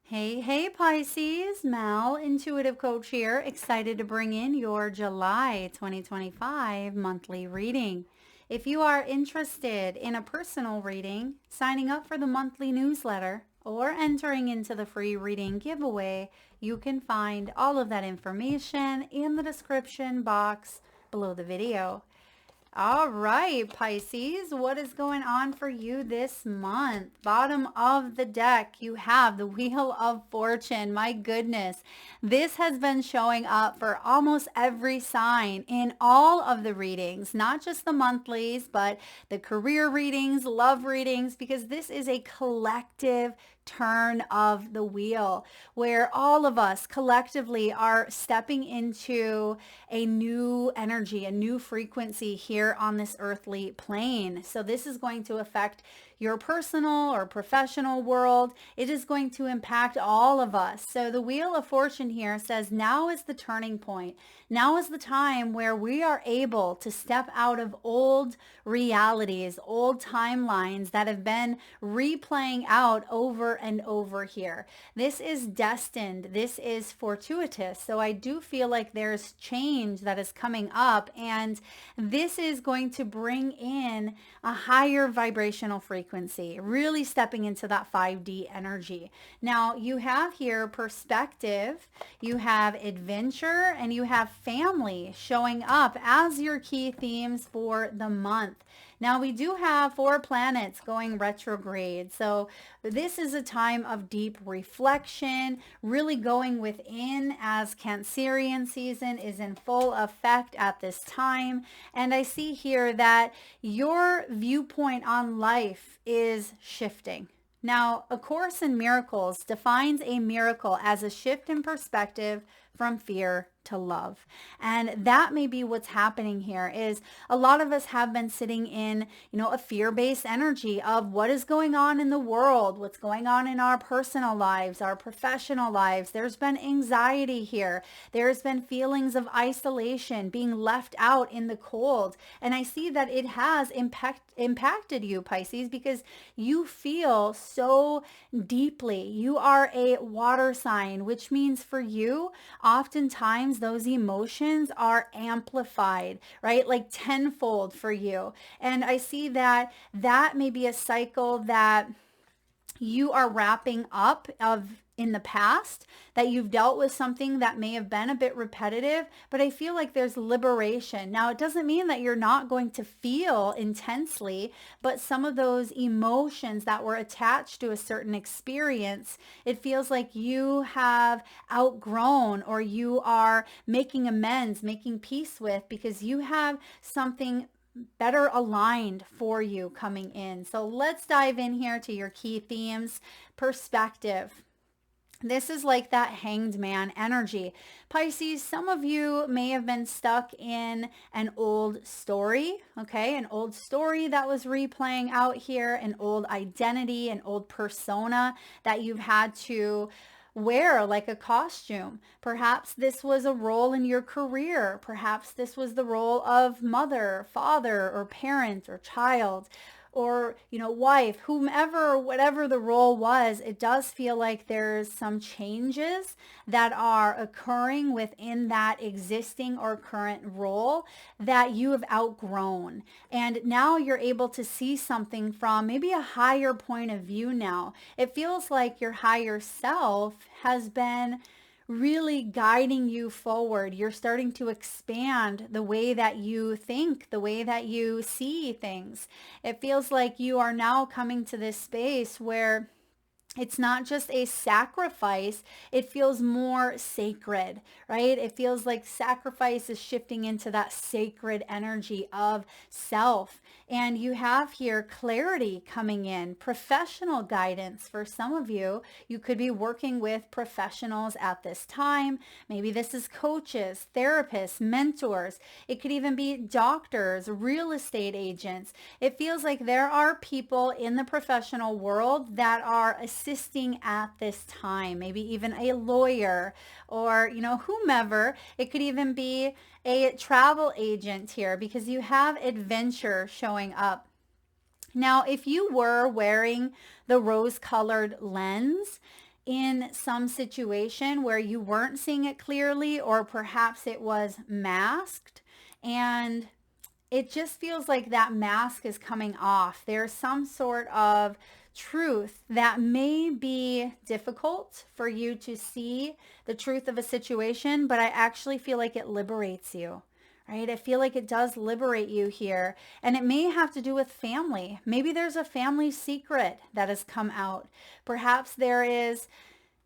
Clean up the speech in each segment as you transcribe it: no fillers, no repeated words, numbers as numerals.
Hey, hey, Pisces, Mal, Intuitive Coach here, excited to bring in your July 2025 monthly reading. If you are interested in a personal reading, signing up for the monthly newsletter, or entering into the free reading giveaway, you can find all of that information in the description box below the video. All right, Pisces, what is going on for you this month? Bottom of the deck, you have the Wheel of Fortune. My goodness, this has been showing up for almost every sign in all of the readings, not just the monthlies, but the career readings, love readings, because this is a collective turn of the wheel where all of us collectively are stepping into a new energy, a new frequency here on this earthly plane. So this is going to affect your personal or professional world. It is going to impact all of us. So the Wheel of Fortune here says now is the turning point. Now is the time where we are able to step out of old realities, old timelines that have been replaying out over and over here. This is destined. This is fortuitous. So I do feel like there's change that is coming up, and this is going to bring in a higher vibrational frequency, really stepping into that 5D energy. Now you have here perspective, you have adventure, and you have family showing up as your key themes for the month. Now we do have 4 planets going retrograde. So this is a time of deep reflection, really going within as Cancerian season is in full effect at this time. And I see here that your viewpoint on life is shifting. Now, A Course in Miracles defines a miracle as a shift in perspective from fear to love. And that may be what's happening here is a lot of us have been sitting in, a fear-based energy of what is going on in the world, what's going on in our personal lives, our professional lives. There's been anxiety here. There's been feelings of isolation, being left out in the cold. And I see that it has impacted you, Pisces, because you feel so deeply. You are a water sign, which means for you, oftentimes those emotions are amplified, right? Like tenfold for you. And I see that that may be a cycle that you are wrapping up of in the past, that you've dealt with something that may have been a bit repetitive, but I feel like there's liberation. Now, it doesn't mean that you're not going to feel intensely, but some of those emotions that were attached to a certain experience, it feels like you have outgrown or you are making amends, making peace with, because you have something better aligned for you coming in. So let's dive in here to your key themes. Perspective. This is like that hanged man energy. Pisces, some of you may have been stuck in an old story, okay? An old story that was replaying out here, an old identity, an old persona that you've had to wear like a costume. Perhaps this was a role in your career. Perhaps this was the role of mother, father, or parent, or child, or wife, whomever, whatever the role was. It does feel like there's some changes that are occurring within that existing or current role that you have outgrown, and now you're able to see something from maybe a higher point of view. Now it feels like your higher self has been really guiding you forward. You're starting to expand the way that you think, the way that you see things. It feels like you are now coming to this space where it's not just a sacrifice, it feels more sacred, right? It feels like sacrifice is shifting into that sacred energy of self. And you have here clarity coming in, professional guidance. For some of you, you could be working with professionals at this time. Maybe this is coaches, therapists, mentors. It could even be doctors, real estate agents. It feels like there are people in the professional world that are assisting at this time, maybe even a lawyer or, whomever. It could even be a travel agent here because you have adventure showing up. Now, if you were wearing the rose-colored lens, in some situation where you weren't seeing it clearly, or perhaps it was masked, and it just feels like that mask is coming off. There's some sort of truth that may be difficult for you to see the truth of a situation, but I actually feel like it liberates you. Right? I feel like it does liberate you here. And it may have to do with family. Maybe there's a family secret that has come out. Perhaps there is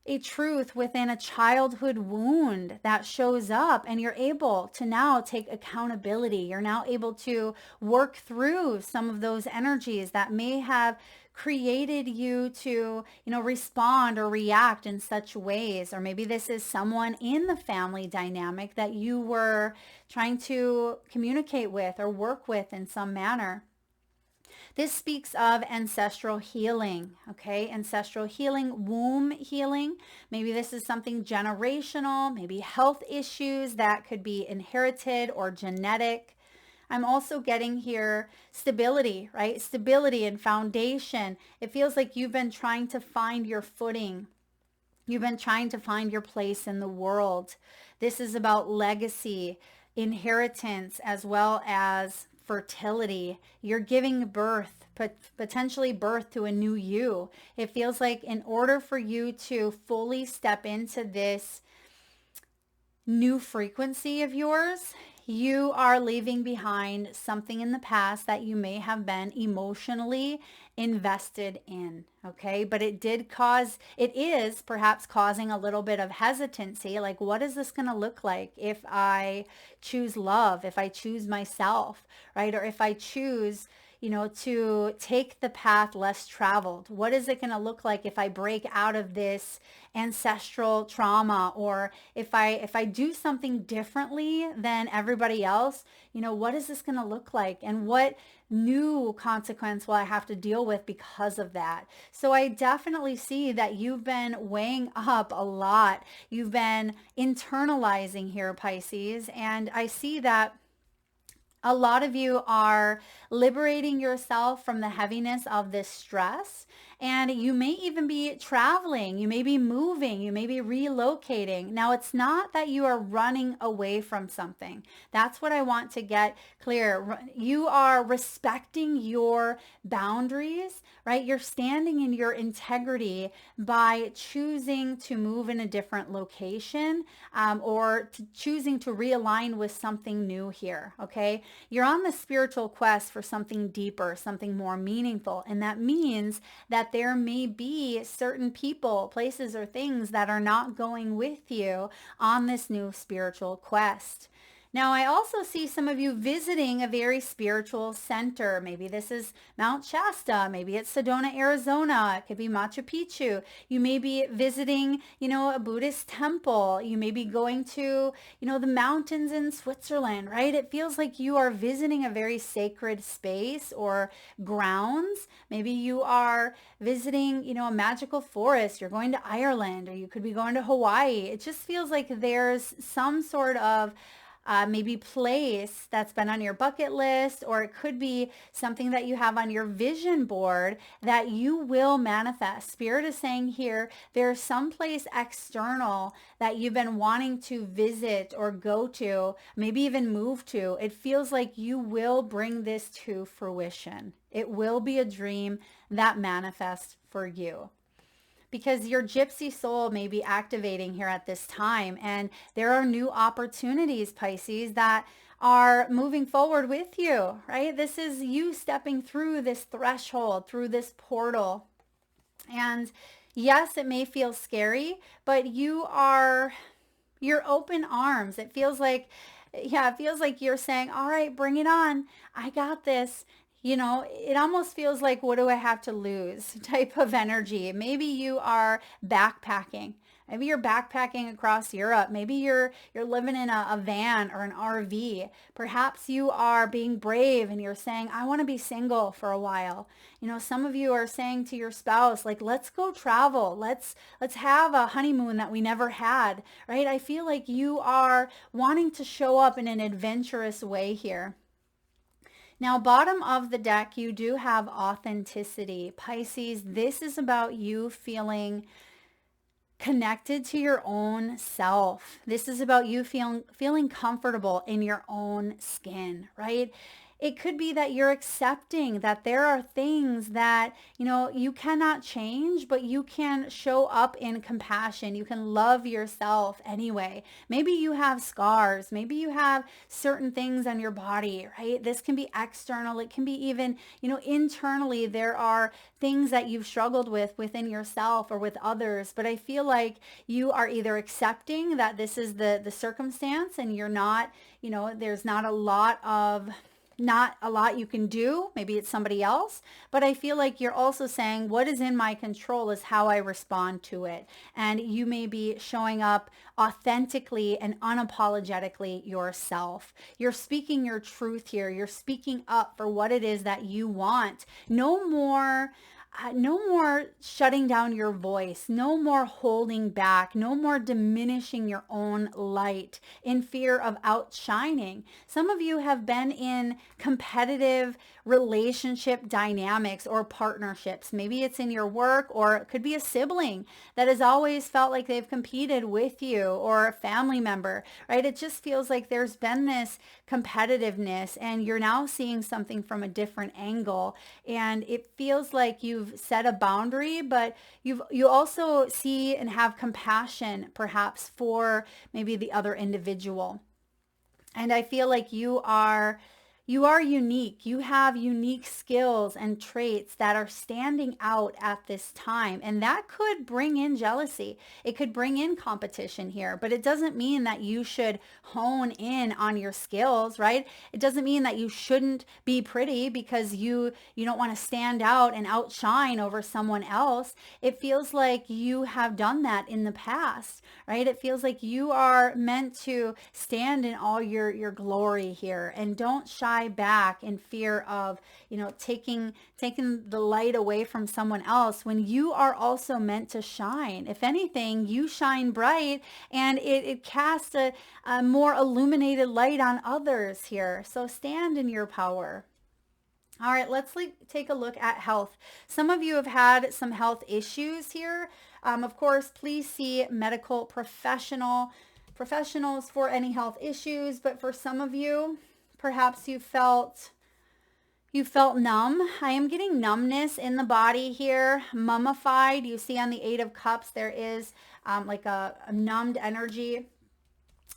a truth within a childhood wound that shows up, and you're able to now take accountability. You're now able to work through some of those energies that may have created you to, respond or react in such ways. Or maybe this is someone in the family dynamic that you were trying to communicate with or work with in some manner. This speaks of ancestral healing, okay? Ancestral healing, womb healing. Maybe this is something generational, maybe health issues that could be inherited or genetic. I'm also getting here stability, right? Stability and foundation. It feels like you've been trying to find your footing. You've been trying to find your place in the world. This is about legacy, inheritance, as well as fertility. You're giving birth, potentially birth to a new you. It feels like in order for you to fully step into this new frequency of yours, you are leaving behind something in the past that you may have been emotionally invested in, okay? But it is perhaps causing a little bit of hesitancy. Like, what is this going to look like if I choose love, if I choose myself, right? Or if I choose, to take the path less traveled? What is it going to look like if I break out of this ancestral trauma, or if I do something differently than everybody else? What is this going to look like, and what new consequence will I have to deal with because of that? So I definitely see that you've been weighing up a lot. You've been internalizing here, Pisces, and I see that a lot of you are liberating yourself from the heaviness of this stress. And you may even be traveling, you may be moving, you may be relocating. Now, it's not that you are running away from something. That's what I want to get clear. You are respecting your boundaries, right? You're standing in your integrity by choosing to move in a different location, or choosing to realign with something new here, okay? You're on the spiritual quest for something deeper, something more meaningful. And that means that there may be certain people, places, or things that are not going with you on this new spiritual quest. Now, I also see some of you visiting a very spiritual center. Maybe this is Mount Shasta. Maybe it's Sedona, Arizona. It could be Machu Picchu. You may be visiting, a Buddhist temple. You may be going to, the mountains in Switzerland, right? It feels like you are visiting a very sacred space or grounds. Maybe you are visiting, a magical forest. You're going to Ireland, or you could be going to Hawaii. It just feels like there's some sort of maybe place that's been on your bucket list, or it could be something that you have on your vision board that you will manifest. Spirit is saying here, there's some place external that you've been wanting to visit or go to, maybe even move to. It feels like you will bring this to fruition. It will be a dream that manifests for you, because your gypsy soul may be activating here at this time. And there are new opportunities, Pisces, that are moving forward with you, right? This is you stepping through this threshold, through this portal. And yes, it may feel scary, but you're open arms. It feels like you're saying, all right, bring it on. I got this. It almost feels like, what do I have to lose type of energy. Maybe you are backpacking. Maybe you're backpacking across Europe. Maybe you're living in a van or an RV. Perhaps you are being brave and you're saying, I want to be single for a while. Some of you are saying to your spouse, like, let's go travel. Let's have a honeymoon that we never had, right? I feel like you are wanting to show up in an adventurous way here. Now, bottom of the deck, you do have authenticity. Pisces, this is about you feeling connected to your own self. This is about you feeling comfortable in your own skin, right? It could be that you're accepting that there are things that, you cannot change, but you can show up in compassion. You can love yourself anyway. Maybe you have scars. Maybe you have certain things on your body, right? This can be external. It can be even, internally, there are things that you've struggled with within yourself or with others. But I feel like you are either accepting that this is the circumstance and you're not, there's not a lot you can do. Maybe it's somebody else, but I feel like you're also saying what is in my control is how I respond to it. And you may be showing up authentically and unapologetically yourself. You're speaking your truth here. You're speaking up for what it is that you want. No more shutting down your voice, no more holding back, no more diminishing your own light in fear of outshining. Some of you have been in competitive relationship dynamics or partnerships. Maybe it's in your work, or it could be a sibling that has always felt like they've competed with you, or a family member, right? It just feels like there's been this competitiveness and you're now seeing something from a different angle. And it feels like you've set a boundary, but you also see and have compassion perhaps for maybe the other individual. And I feel like you are unique. You have unique skills and traits that are standing out at this time. And that could bring in jealousy. It could bring in competition here, but it doesn't mean that you should hone in on your skills, right? It doesn't mean that you shouldn't be pretty because you don't want to stand out and outshine over someone else. It feels like you have done that in the past, right? It feels like you are meant to stand in all your glory here, and don't shy back in fear of, taking the light away from someone else when you are also meant to shine. If anything, you shine bright, and it casts a more illuminated light on others here. So stand in your power. All right, let's take a look at health. Some of you have had some health issues here. Of course, please see medical professionals for any health issues. But for some of you, perhaps you felt numb. I am getting numbness in the body here, mummified. You see on the Eight of Cups, there is like a numbed energy.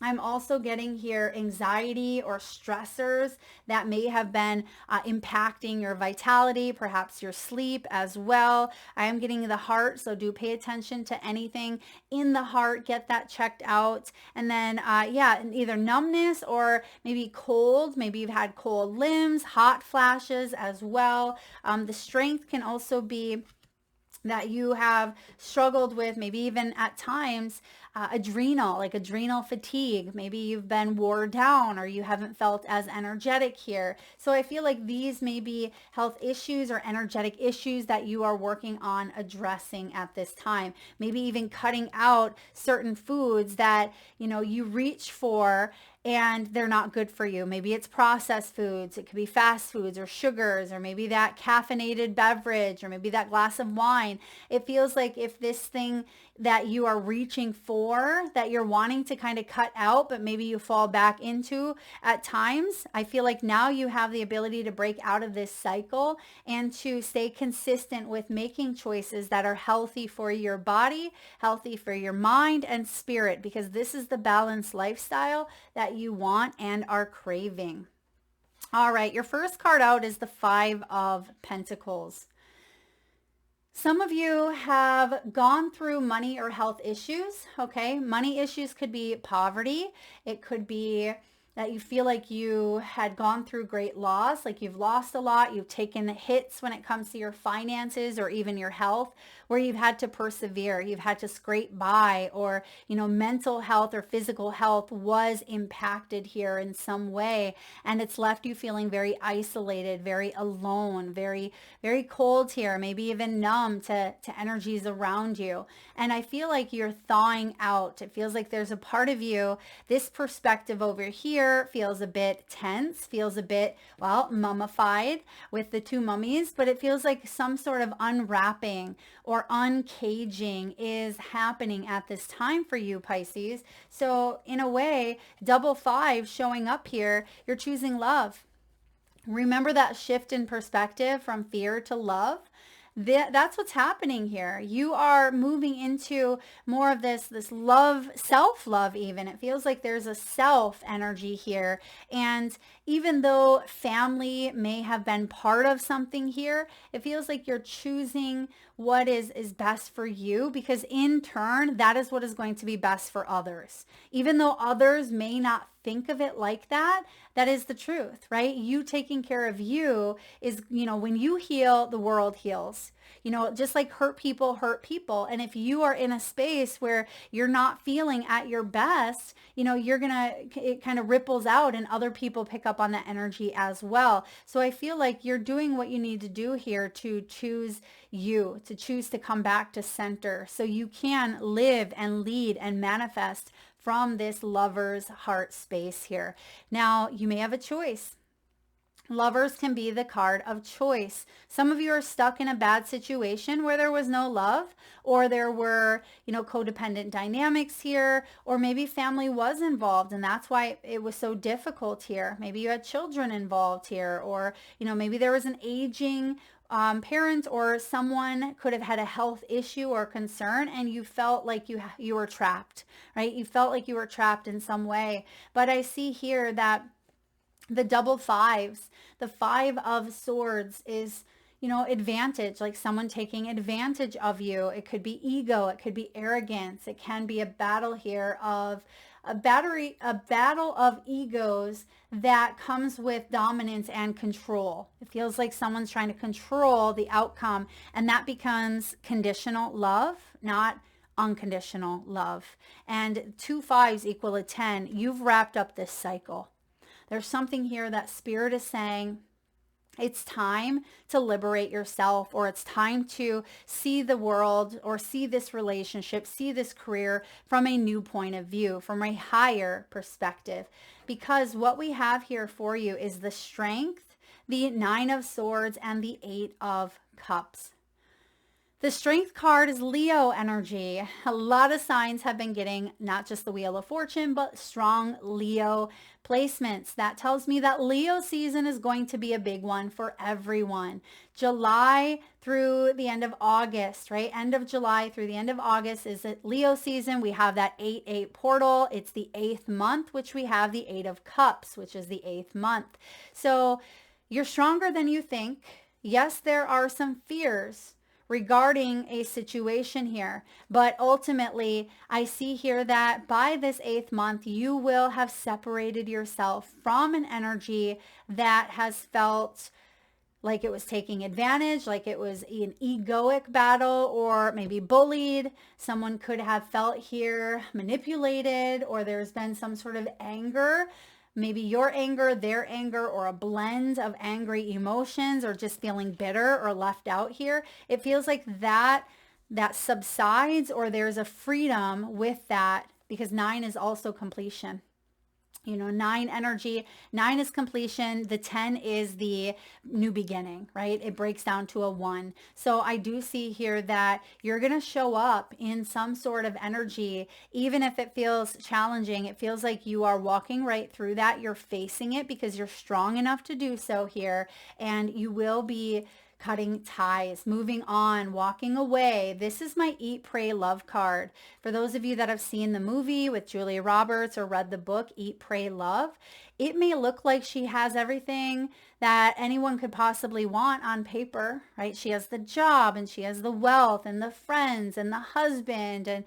I'm also getting here anxiety or stressors that may have been impacting your vitality, perhaps your sleep as well. I am getting the heart, so do pay attention to anything in the heart. Get that checked out. And then, either numbness or maybe cold. Maybe you've had cold limbs, hot flashes as well. The strength can also be that you have struggled with, maybe even at times, adrenal fatigue. Maybe you've been wore down, or you haven't felt as energetic here. So I feel like these may be health issues or energetic issues that you are working on addressing at this time. Maybe even cutting out certain foods that, you reach for and they're not good for you. Maybe it's processed foods. It could be fast foods or sugars, or maybe that caffeinated beverage, or maybe that glass of wine. It feels like if this thing that you are reaching for, that you're wanting to kind of cut out, but maybe you fall back into at times, I feel like now you have the ability to break out of this cycle and to stay consistent with making choices that are healthy for your body, healthy for your mind and spirit, because this is the balanced lifestyle that you want and are craving. All right, your first card out is the Five of Pentacles. Some of you have gone through money or health issues, okay? Money issues could be poverty. It could be that you feel like you had gone through great loss, like you've lost a lot, you've taken hits when it comes to your finances or even your health, where you've had to persevere, you've had to scrape by, or, mental health or physical health was impacted here in some way, and it's left you feeling very isolated, very alone, very, very cold here, maybe even numb to energies around you. And I feel like you're thawing out. It feels like there's a part of you, this perspective over here, here feels a bit tense, feels a bit, well, mummified with the two mummies, but it feels like some sort of unwrapping or uncaging is happening at this time for you, Pisces. So in a way, double five showing up here, you're choosing love. Remember that shift in perspective from fear to love? That's what's happening here. You are moving into more of this love, self-love even. It feels like there's a self energy here. And even though family may have been part of something here, it feels like you're choosing what is best for you, because in turn, that is what is going to be best for others. Even though others may not think of it like that, that is the truth, right? You taking care of you is, when you heal, the world heals. Just like hurt people hurt people. And if you are in a space where you're not feeling at your best, it kind of ripples out and other people pick up on that energy as well. So I feel like you're doing what you need to do here to choose you, to choose to come back to center so you can live and lead and manifest from this lover's heart space here. Now, you may have a choice. Lovers can be the card of choice. Some of you are stuck in a bad situation where there was no love, or there were, codependent dynamics here, or maybe family was involved and that's why it was so difficult here. Maybe you had children involved here, or, maybe there was an aging parent, or someone could have had a health issue or concern and you felt like you were trapped, right? You felt like you were trapped in some way. But I see here that the double fives, the five of swords is, advantage, like someone taking advantage of you. It could be ego. It could be arrogance. It can be a battle here of a battle of egos that comes with dominance and control. It feels like someone's trying to control the outcome, and that becomes conditional love, not unconditional love. And 2 5s equal a 10. You've wrapped up this cycle. There's something here that Spirit is saying, it's time to liberate yourself, or it's time to see the world or see this relationship, see this career from a new point of view, from a higher perspective. Because what we have here for you is the Strength, the 9 of Swords, and the 8 of Cups. The Strength card is Leo energy. A lot of signs have been getting not just the Wheel of Fortune, but strong Leo placements. That tells me that Leo season is going to be a big one for everyone. July through the end of August, right? End of July through the end of August is the Leo season. We have that 8-8 portal. It's the 8th month, which we have the 8 of Cups, which is the 8th month. So you're stronger than you think. Yes, there are some fears regarding a situation here, but ultimately I see here that by this 8th month you will have separated yourself from an energy that has felt like it was taking advantage, like it was an egoic battle, or maybe bullied. Someone could have felt here manipulated, or there's been some sort of anger. Maybe your anger, their anger, or a blend of angry emotions, or just feeling bitter or left out here. It feels like that subsides, or there's a freedom with that, because 9 is also completion. 9 energy, 9 is completion. The 10 is the new beginning, right? It breaks down to a 1. So I do see here that you're going to show up in some sort of energy, even if it feels challenging. It feels like you are walking right through that. You're facing it because you're strong enough to do so here, and you will be cutting ties, moving on, walking away. This is my Eat, Pray, Love card. For those of you that have seen the movie with Julia Roberts or read the book Eat, Pray, Love, it may look like she has everything that anyone could possibly want on paper, right? She has the job, and she has the wealth, and the friends, and the husband, and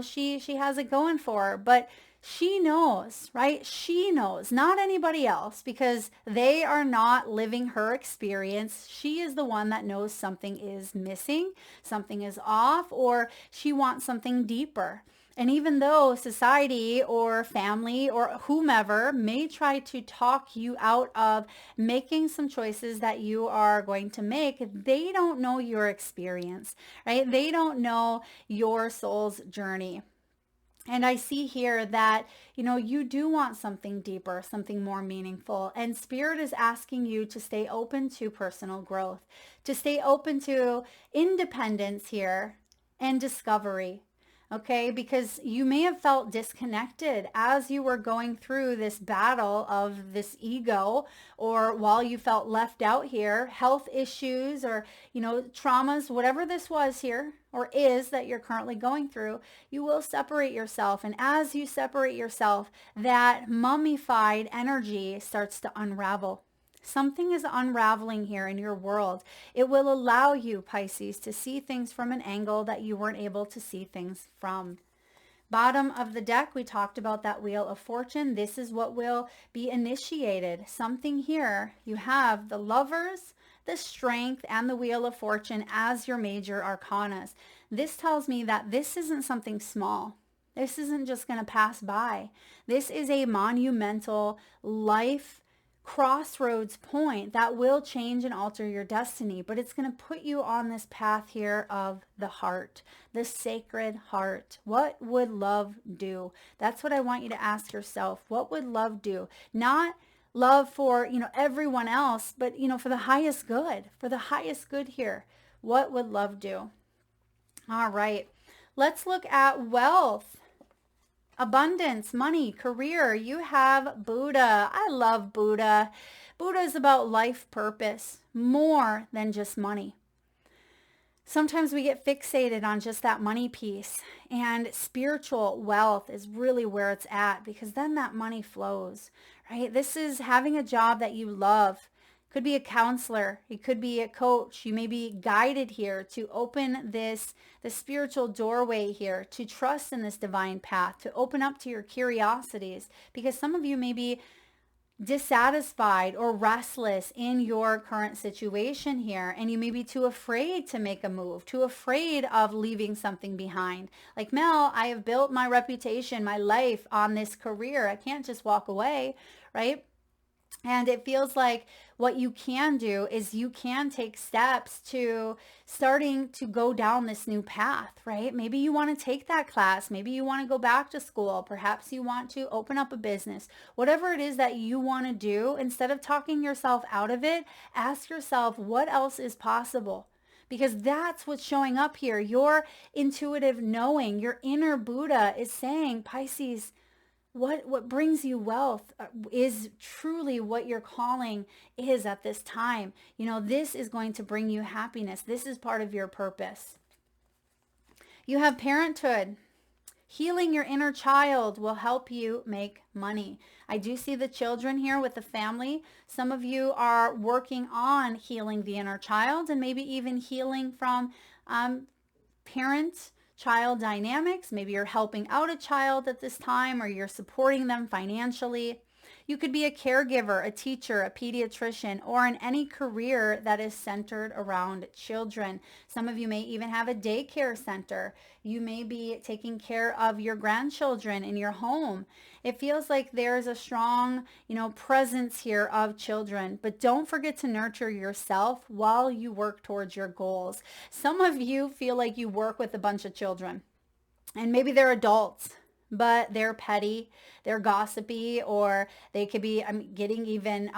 she has it going for her. But she knows, right? She knows, not anybody else, because they are not living her experience. She is the one that knows something is missing, something is off, or she wants something deeper. And even though society or family or whomever may try to talk you out of making some choices that you are going to make, they don't know your experience, right? They don't know your soul's journey. And I see here that, you do want something deeper, something more meaningful. And Spirit is asking you to stay open to personal growth, to stay open to independence here and discovery. Okay, because you may have felt disconnected as you were going through this battle of this ego, or while you felt left out here, health issues or, traumas, whatever this was here or is that you're currently going through, you will separate yourself. And as you separate yourself, that mummified energy starts to unravel. Something is unraveling here in your world. It will allow you, Pisces, to see things from an angle that you weren't able to see things from. Bottom of the deck, we talked about that Wheel of Fortune. This is what will be initiated. Something here. You have the Lovers, the Strength, and the Wheel of Fortune as your major arcanas. This tells me that this isn't something small. This isn't just going to pass by. This is a monumental life crossroads point that will change and alter your destiny, but it's going to put you on this path here of the heart, the sacred heart. What would love do? That's what I want you to ask yourself. What would love do? Not love for, everyone else, but, for the highest good here. What would love do? All right. Let's look at wealth. Abundance, money, career. You have Buddha. I love Buddha. Buddha is about life purpose more than just money. Sometimes we get fixated on just that money piece, and spiritual wealth is really where it's at, because then that money flows, right? This is having a job that you love. Could be a counselor. It could be a coach. You may be guided here to open the spiritual doorway here, to trust in this divine path, to open up to your curiosities, because some of you may be dissatisfied or restless in your current situation here, and you may be too afraid to make a move, too afraid of leaving something behind. Like, Mel, I have built my reputation, my life on this career. I can't just walk away, right? And it feels like what you can do is you can take steps to starting to go down this new path, right? Maybe you want to take that class. Maybe you want to go back to school. Perhaps you want to open up a business. Whatever it is that you want to do, instead of talking yourself out of it, ask yourself, what else is possible? Because that's what's showing up here. Your intuitive knowing, your inner Buddha is saying, Pisces, what brings you wealth is truly what your calling is at this time. This is going to bring you happiness. This is part of your purpose. You have parenthood. Healing your inner child will help you make money. I do see the children here with the family. Some of you are working on healing the inner child, and maybe even healing from parent child dynamics. Maybe you're helping out a child at this time, or you're supporting them financially. You could be a caregiver, a teacher, a pediatrician, or in any career that is centered around children. Some of you may even have a daycare center. You may be taking care of your grandchildren in your home. It feels like there's a strong, presence here of children, but don't forget to nurture yourself while you work towards your goals. Some of you feel like you work with a bunch of children, and maybe they're adults, but they're petty, they're gossipy, or they could be, I'm getting even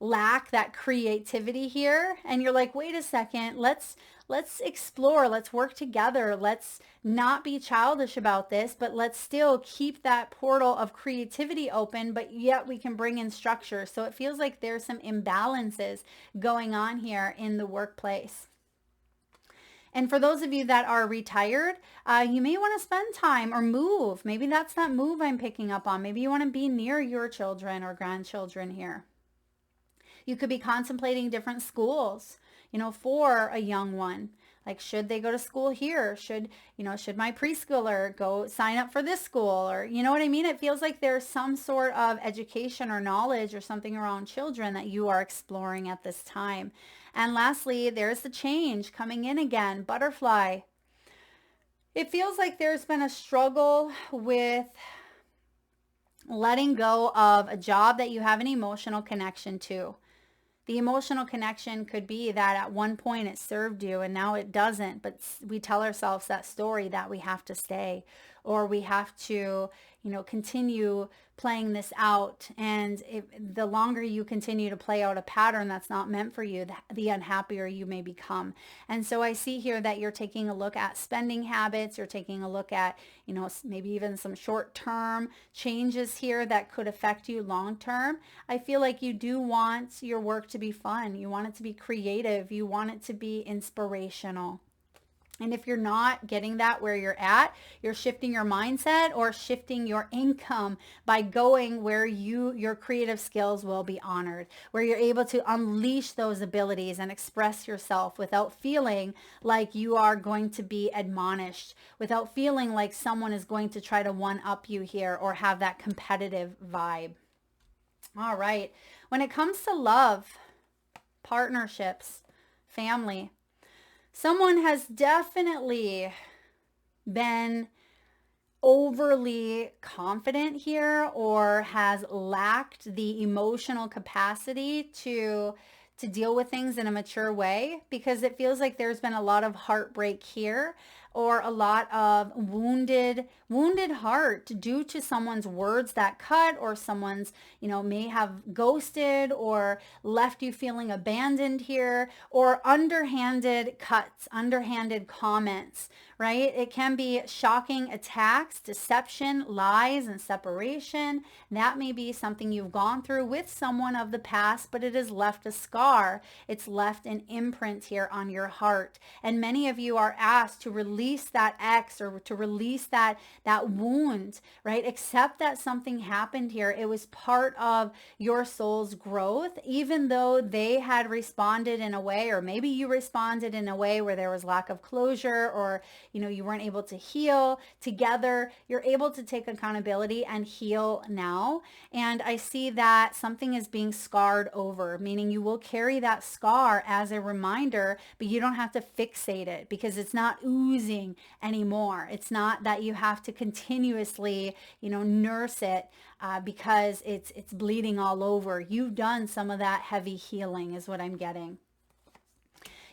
lack that creativity here. And you're like, wait a second, let's explore, let's work together. Let's not be childish about this, but let's still keep that portal of creativity open, but yet we can bring in structure. So it feels like there's some imbalances going on here in the workplace. And for those of you that are retired, you may want to spend time or move. Maybe that's that move I'm picking up on. Maybe you want to be near your children or grandchildren here. You could be contemplating different schools, for a young one. Like, should they go to school here? Should my preschooler go sign up for this school? Or, you know what I mean? It feels like there's some sort of education or knowledge or something around children that you are exploring at this time. And lastly, there's the change coming in again, butterfly. It feels like there's been a struggle with letting go of a job that you have an emotional connection to. The emotional connection could be that at one point it served you and now it doesn't, but we tell ourselves that story that we have to stay. or we have to, continue playing this out. And the longer you continue to play out a pattern that's not meant for you, the unhappier you may become. And so I see here that you're taking a look at spending habits. You're taking a look at, maybe even some short-term changes here that could affect you long-term. I feel like you do want your work to be fun. You want it to be creative. You want it to be inspirational. And if you're not getting that where you're at, you're shifting your mindset or shifting your income by going where your creative skills will be honored, where you're able to unleash those abilities and express yourself without feeling like you are going to be admonished, without feeling like someone is going to try to one-up you here or have that competitive vibe. All right. When it comes to love, partnerships, family, someone has definitely been overly confident here or has lacked the emotional capacity to deal with things in a mature way, because it feels like there's been a lot of heartbreak here, or a lot of wounded heart due to someone's words that cut, or someone's, may have ghosted or left you feeling abandoned here, or underhanded cuts, underhanded comments, right? It can be shocking attacks, deception, lies, and separation. That may be something you've gone through with someone of the past, but it has left a scar. It's left an imprint here on your heart. And many of you are asked to release that ex, or to release that wound, right? Accept that something happened here. It was part of your soul's growth, even though they had responded in a way, or maybe you responded in a way where there was lack of closure, or you weren't able to heal together. You're able to take accountability and heal now. And I see that something is being scarred over, meaning you will carry that scar as a reminder, but you don't have to fixate it because it's not oozing anymore. It's not that you have to continuously, nurse it because it's bleeding all over. You've done some of that heavy healing is what I'm getting.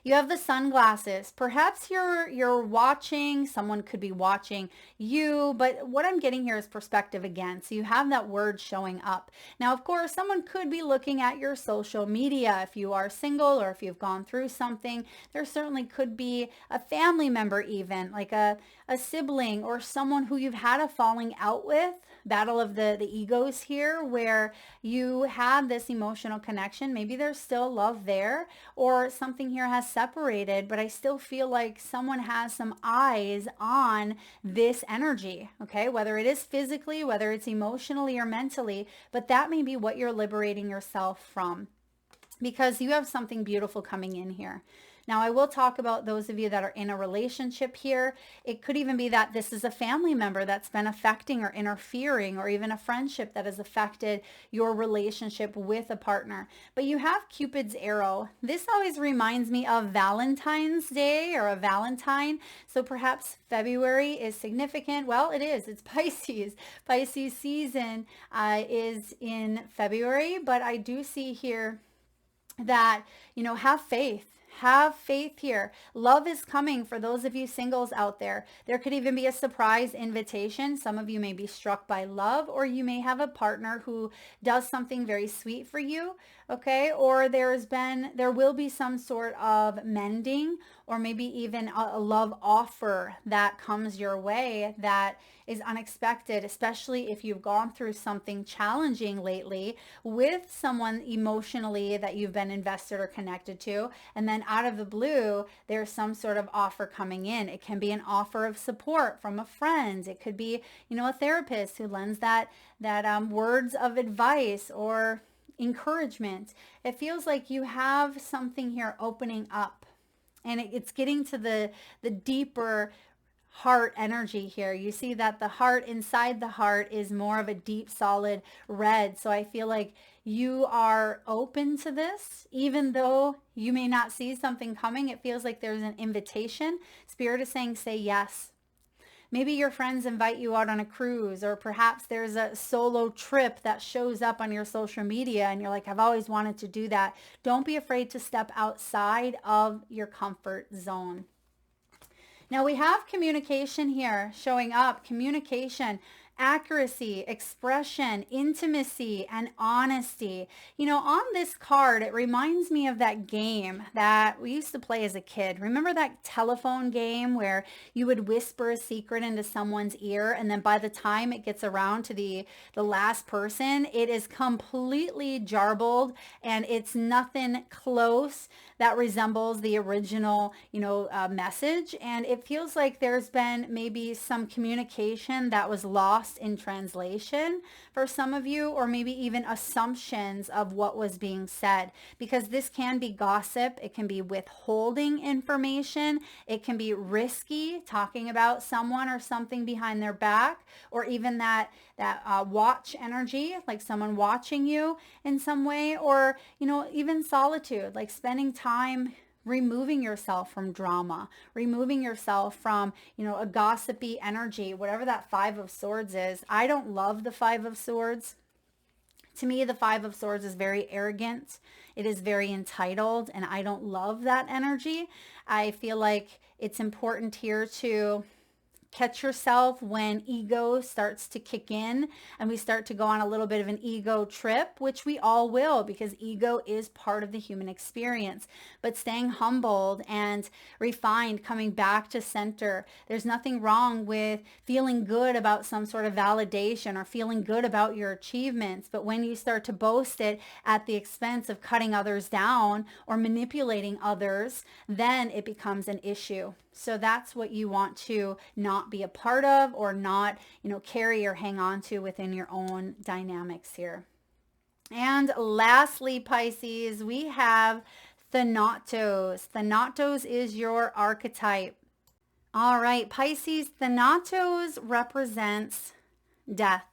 You have the sunglasses. Perhaps you're watching, someone could be watching you, but what I'm getting here is perspective again. So you have that word showing up. Now, of course, someone could be looking at your social media if you are single, or if you've gone through something. There certainly could be a family member, even like a sibling, or someone who you've had a falling out with. Battle of the egos here, where you had this emotional connection. Maybe there's still love there, or something here has separated, but I still feel like someone has some eyes on this energy, okay? Whether it is physically, whether it's emotionally or mentally, but that may be what you're liberating yourself from, because you have something beautiful coming in here. Now, I will talk about those of you that are in a relationship here. It could even be that this is a family member that's been affecting or interfering, or even a friendship that has affected your relationship with a partner. But you have Cupid's arrow. This always reminds me of Valentine's Day, or a Valentine. So perhaps February is significant. Well, it is. It's Pisces. Pisces season is in February. But I do see here that, have faith. Have faith here. Love is coming for those of you singles out there. There could even be a surprise invitation. Some of you may be struck by love, or you may have a partner who does something very sweet for you, okay? Or there will be some sort of mending, or maybe even a love offer that comes your way that is unexpected, especially if you've gone through something challenging lately with someone emotionally that you've been invested or connected to, and then out of the blue, there's some sort of offer coming in. It can be an offer of support from a friend. It could be, a therapist who lends that words of advice or encouragement. It feels like you have something here opening up, and it's getting to the deeper heart energy here. You see that the heart inside the heart is more of a deep, solid red. So I feel like you are open to this, even though you may not see something coming. It feels like there's an invitation. Spirit is saying, say yes. Maybe your friends invite you out on a cruise, or perhaps there's a solo trip that shows up on your social media and you're like, I've always wanted to do that. Don't be afraid to step outside of your comfort zone. Now we have communication here showing up, communication, accuracy, expression, intimacy, and honesty. You know, on this card, it reminds me of that game that we used to play as a kid. Remember that telephone game where you would whisper a secret into someone's ear, and then by the time it gets around to the last person, it is completely jarbled and it's nothing close that resembles the original, message. And it feels like there's been maybe some communication that was lost in translation for some of you, or maybe even assumptions of what was being said, because this can be gossip. It can be withholding information. It can be risky, talking about someone or something behind their back, or even that watch energy, like someone watching you in some way, or, even solitude, like spending time removing yourself from drama, removing yourself from, a gossipy energy, whatever that Five of Swords is. I don't love the Five of Swords. To me, the Five of Swords is very arrogant. It is very entitled, and I don't love that energy. I feel like it's important here to catch yourself when ego starts to kick in and we start to go on a little bit of an ego trip, which we all will, because ego is part of the human experience. But staying humbled and refined, coming back to center. There's nothing wrong with feeling good about some sort of validation or feeling good about your achievements. But when you start to boast it at the expense of cutting others down or manipulating others, then it becomes an issue. So that's what you want to not be a part of, or not, carry or hang on to within your own dynamics here. And lastly, Pisces, we have Thanatos. Thanatos is your archetype. All right, Pisces, Thanatos represents death.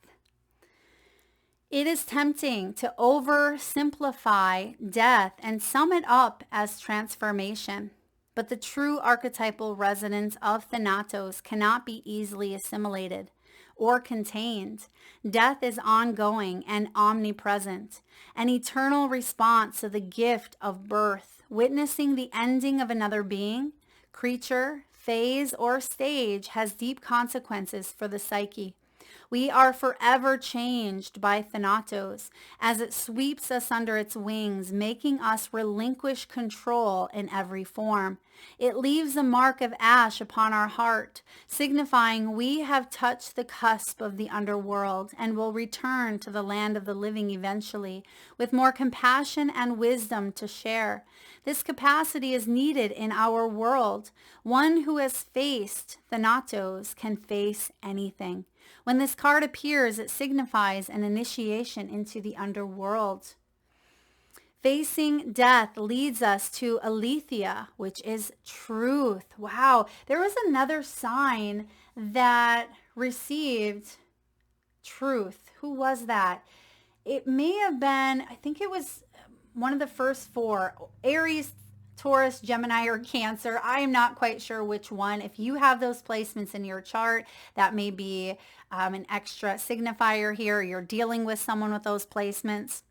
It is tempting to oversimplify death and sum it up as transformation. But the true archetypal resonance of Thanatos cannot be easily assimilated or contained. Death is ongoing and omnipresent, an eternal response to the gift of birth, witnessing the ending of another being, creature, phase, or stage has deep consequences for the psyche. We are forever changed by Thanatos as it sweeps us under its wings, making us relinquish control in every form. It leaves a mark of ash upon our heart, signifying we have touched the cusp of the underworld and will return to the land of the living eventually, with more compassion and wisdom to share. This capacity is needed in our world. One who has faced Thanatos can face anything. When this card appears, it signifies an initiation into the underworld. Facing death leads us to aletheia, which is truth. Wow. There was another sign that received truth. Who was that? It may have been, I think it was one of the first four, Aries, Taurus, Gemini, or Cancer. I am not quite sure which one. If you have those placements in your chart, that may be an extra signifier here. You're dealing with someone with those placements.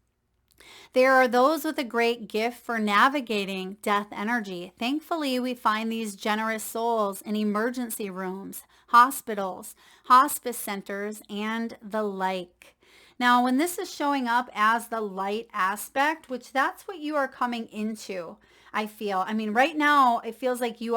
There are those with a great gift for navigating death energy. Thankfully, we find these generous souls in emergency rooms, hospitals, hospice centers, and the like. Now, when this is showing up as the light aspect, which that's what you are coming into, I feel. I mean, right now, it feels like you've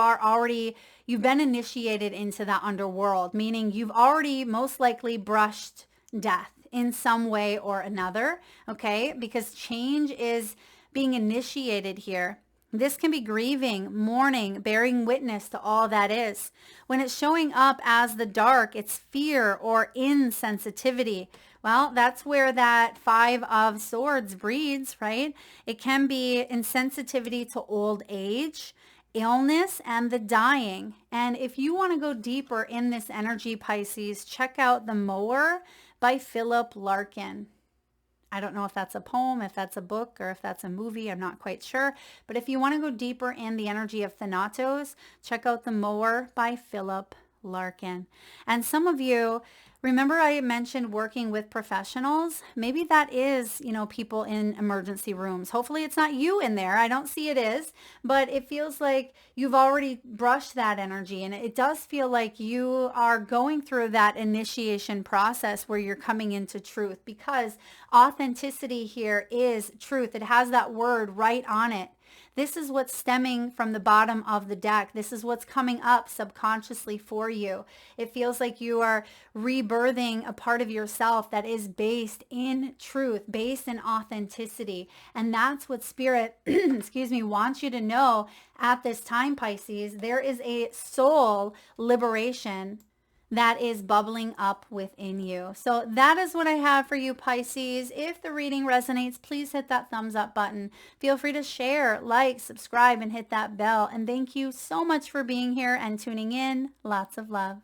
been initiated into that underworld, meaning you've already most likely brushed death in some way or another, okay? Because change is being initiated here. This can be grieving, mourning, bearing witness to all that is. When it's showing up as the dark, it's fear or insensitivity. Well, that's where that Five of Swords breeds, right? It can be insensitivity to old age, illness, and the dying. And if you want to go deeper in this energy, Pisces, check out The Mower by Philip Larkin. I don't know if that's a poem, if that's a book, or if that's a movie. I'm not quite sure. But if you want to go deeper in the energy of Thanatos, check out The Mower by Philip Larkin. And some of you, remember I mentioned working with professionals? Maybe that is, people in emergency rooms. Hopefully it's not you in there. I don't see it is, but it feels like you've already brushed that energy. And it does feel like you are going through that initiation process where you're coming into truth, because authenticity here is truth. It has that word right on it. This is what's stemming from the bottom of the deck. This is what's coming up subconsciously for you. It feels like you are rebirthing a part of yourself that is based in truth, based in authenticity. And that's what Spirit, excuse me, wants you to know at this time, Pisces. There is a soul liberation that is bubbling up within you. So that is what I have for you, Pisces. If the reading resonates, please hit that thumbs up button. Feel free to share, like, subscribe, and hit that bell. And thank you so much for being here and tuning in. Lots of love.